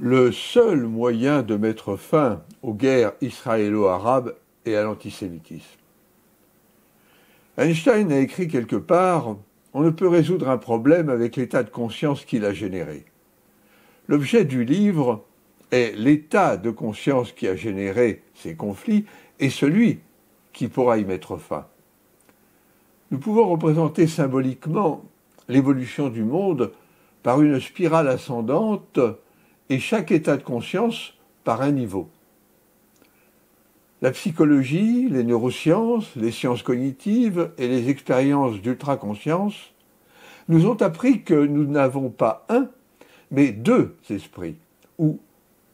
Le seul moyen de mettre fin aux guerres israélo-arabes est à l'antisémitisme. Einstein a écrit quelque part « On ne peut résoudre un problème avec l'état de conscience qu'il a généré ». L'objet du livre est l'état de conscience qui a généré ces conflits et celui qui pourra y mettre fin. Nous pouvons représenter symboliquement l'évolution du monde par une spirale ascendante et chaque état de conscience par un niveau. La psychologie, les neurosciences, les sciences cognitives et les expériences d'ultraconscience nous ont appris que nous n'avons pas un, mais deux esprits, ou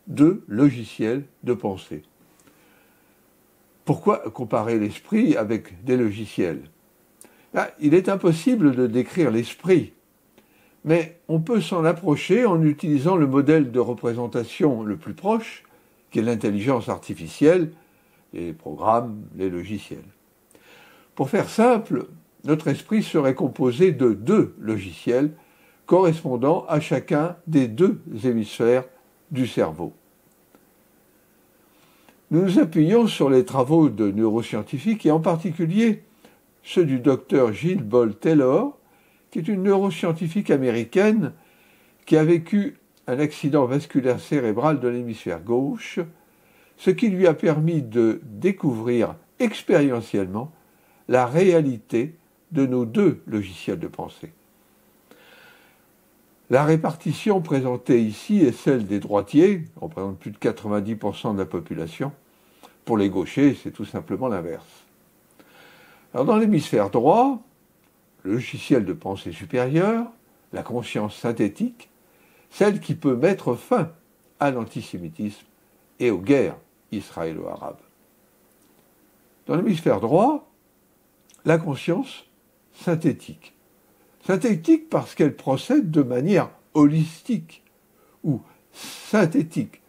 deux logiciels de pensée. Pourquoi comparer l'esprit avec des logiciels ? Il est impossible de décrire l'esprit, mais on peut s'en approcher en utilisant le modèle de représentation le plus proche, qui est l'intelligence artificielle, les programmes, les logiciels. Pour faire simple, notre esprit serait composé de deux logiciels correspondant à chacun des deux hémisphères du cerveau. Nous nous appuyons sur les travaux de neuroscientifiques et en particulier ceux du docteur Jill Bolte Taylor, qui est une neuroscientifique américaine qui a vécu un accident vasculaire cérébral de l'hémisphère gauche, ce qui lui a permis de découvrir expérientiellement la réalité de nos deux logiciels de pensée. La répartition présentée ici est celle des droitiers, qui représentent plus de 90% de la population. Pour les gauchers, c'est tout simplement l'inverse. Alors dans l'hémisphère droit, le logiciel de pensée supérieur, la conscience synthétique, celle qui peut mettre fin à l'antisémitisme et aux guerres israélo-arabes. Dans l'hémisphère droit, la conscience synthétique. Synthétique parce qu'elle procède de manière holistique ou synthétique.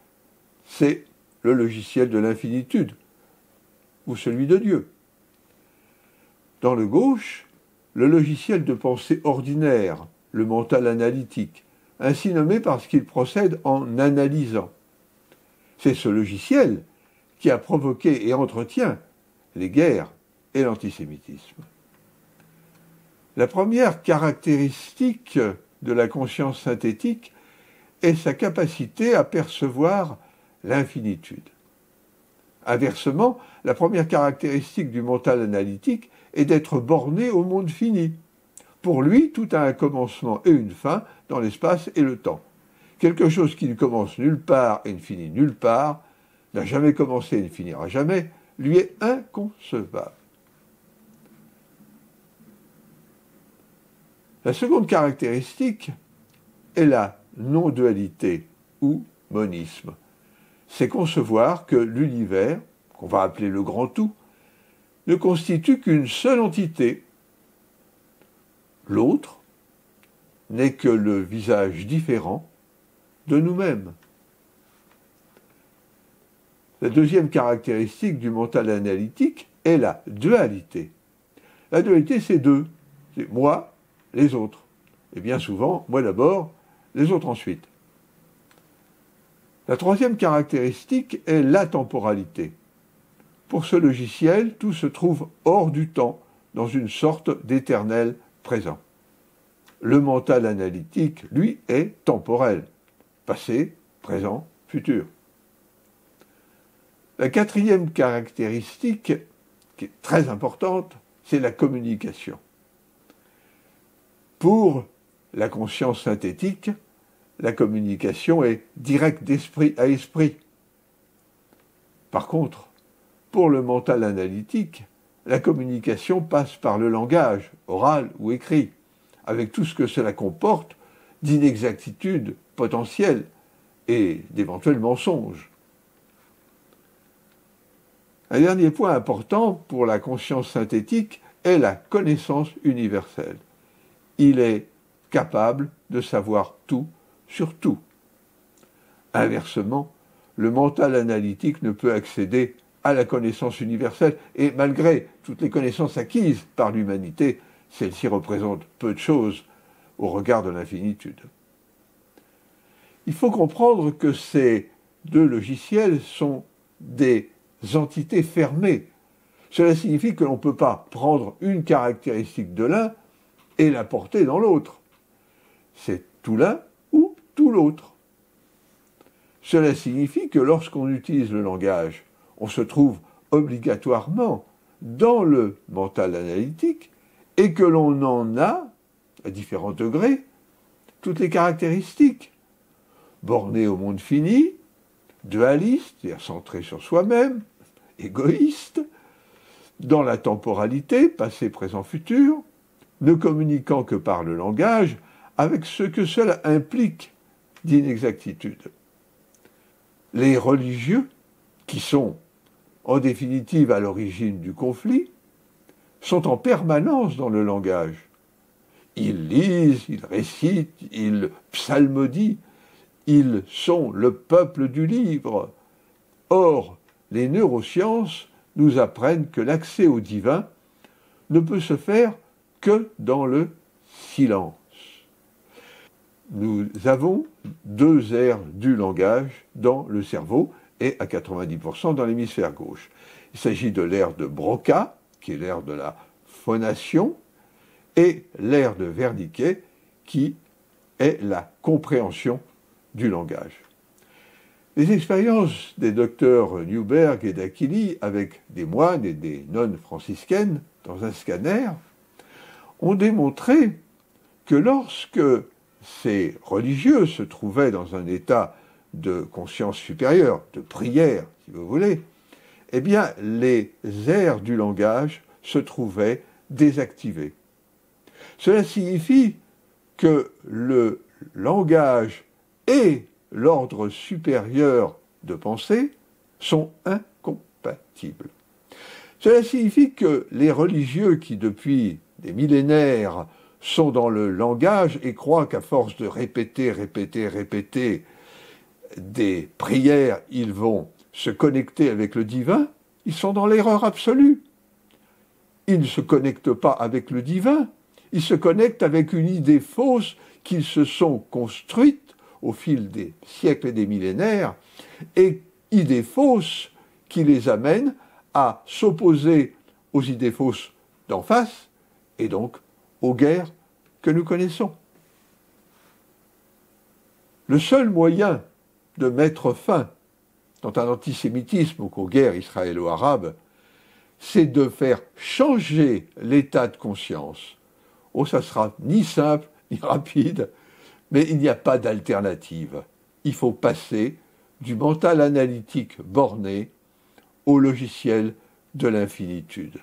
C'est le logiciel de l'infinitude ou celui de Dieu. Dans le gauche, le logiciel de pensée ordinaire, le mental analytique, ainsi nommé parce qu'il procède en analysant. C'est ce logiciel qui a provoqué et entretient les guerres et l'antisémitisme. La première caractéristique de la conscience synthétique est sa capacité à percevoir l'infinitude. Inversement, la première caractéristique du mental analytique est d'être borné au monde fini. Pour lui, tout a un commencement et une fin dans l'espace et le temps. Quelque chose qui ne commence nulle part et ne finit nulle part, n'a jamais commencé et ne finira jamais, lui est inconcevable. La seconde caractéristique est la non-dualité ou monisme. C'est concevoir que l'univers, qu'on va appeler le grand tout, ne constitue qu'une seule entité. L'autre n'est que le visage différent de nous-mêmes. La deuxième caractéristique du mental analytique est la dualité. La dualité, c'est deux. C'est moi, les autres. Et bien souvent, moi d'abord, les autres ensuite. La troisième caractéristique est l'atemporalité. Pour ce logiciel, tout se trouve hors du temps, dans une sorte d'éternel présent. Le mental analytique, lui, est temporel. Passé, présent, futur. La quatrième caractéristique, qui est très importante, c'est la communication. Pour la conscience synthétique, la communication est directe d'esprit à esprit. Par contre, pour le mental analytique, la communication passe par le langage, oral ou écrit, avec tout ce que cela comporte d'inexactitudes potentielles et d'éventuels mensonges. Un dernier point important pour la conscience synthétique est la connaissance universelle. Il est capable de savoir tout sur tout. Inversement, le mental analytique ne peut accéder à la connaissance universelle et malgré toutes les connaissances acquises par l'humanité, celle-ci représente peu de choses au regard de l'infinitude. Il faut comprendre que ces deux logiciels sont des entités fermées. Cela signifie que l'on ne peut pas prendre une caractéristique de l'un et la porter dans l'autre. C'est tout l'un ou tout l'autre. Cela signifie que lorsqu'on utilise le langage, on se trouve obligatoirement dans le mental analytique et que l'on en a, à différents degrés, toutes les caractéristiques. Borné au monde fini, dualiste, c'est-à-dire centré sur soi-même, égoïste, dans la temporalité, passé, présent, futur, ne communiquant que par le langage, avec ce que cela implique d'inexactitude. Les religieux, qui sont en définitive à l'origine du conflit, sont en permanence dans le langage. Ils lisent, ils récitent, ils psalmodient, ils sont le peuple du livre. Or, les neurosciences nous apprennent que l'accès au divin ne peut se faire que dans le silence. Nous avons deux aires du langage dans le cerveau et à 90% dans l'hémisphère gauche. Il s'agit de l'aire de Broca, qui est l'aire de la phonation, et l'aire de Wernicke, qui est la compréhension du langage. Les expériences des docteurs Newberg et d'Achilli avec des moines et des nonnes franciscaines dans un scanner ont démontré que lorsque ces religieux se trouvaient dans un état de conscience supérieure, de prière, si vous voulez, eh bien, les aires du langage se trouvaient désactivées. Cela signifie que le langage et l'ordre supérieur de pensée sont incompatibles. Cela signifie que les religieux qui, depuis des millénaires, sont dans le langage et croient qu'à force de répéter des prières, ils vont se connecter avec le divin, ils sont dans l'erreur absolue. Ils ne se connectent pas avec le divin, ils se connectent avec une idée fausse qu'ils se sont construite au fil des siècles et des millénaires, et idées fausses qui les amènent à s'opposer aux idées fausses d'en face, et donc aux guerres que nous connaissons. Le seul moyen de mettre fin dans un antisémitisme ou aux guerres israélo-arabes, c'est de faire changer l'état de conscience. Oh, ça sera ni simple, ni rapide, mais il n'y a pas d'alternative. Il faut passer du mental analytique borné au logiciel de l'infinitude.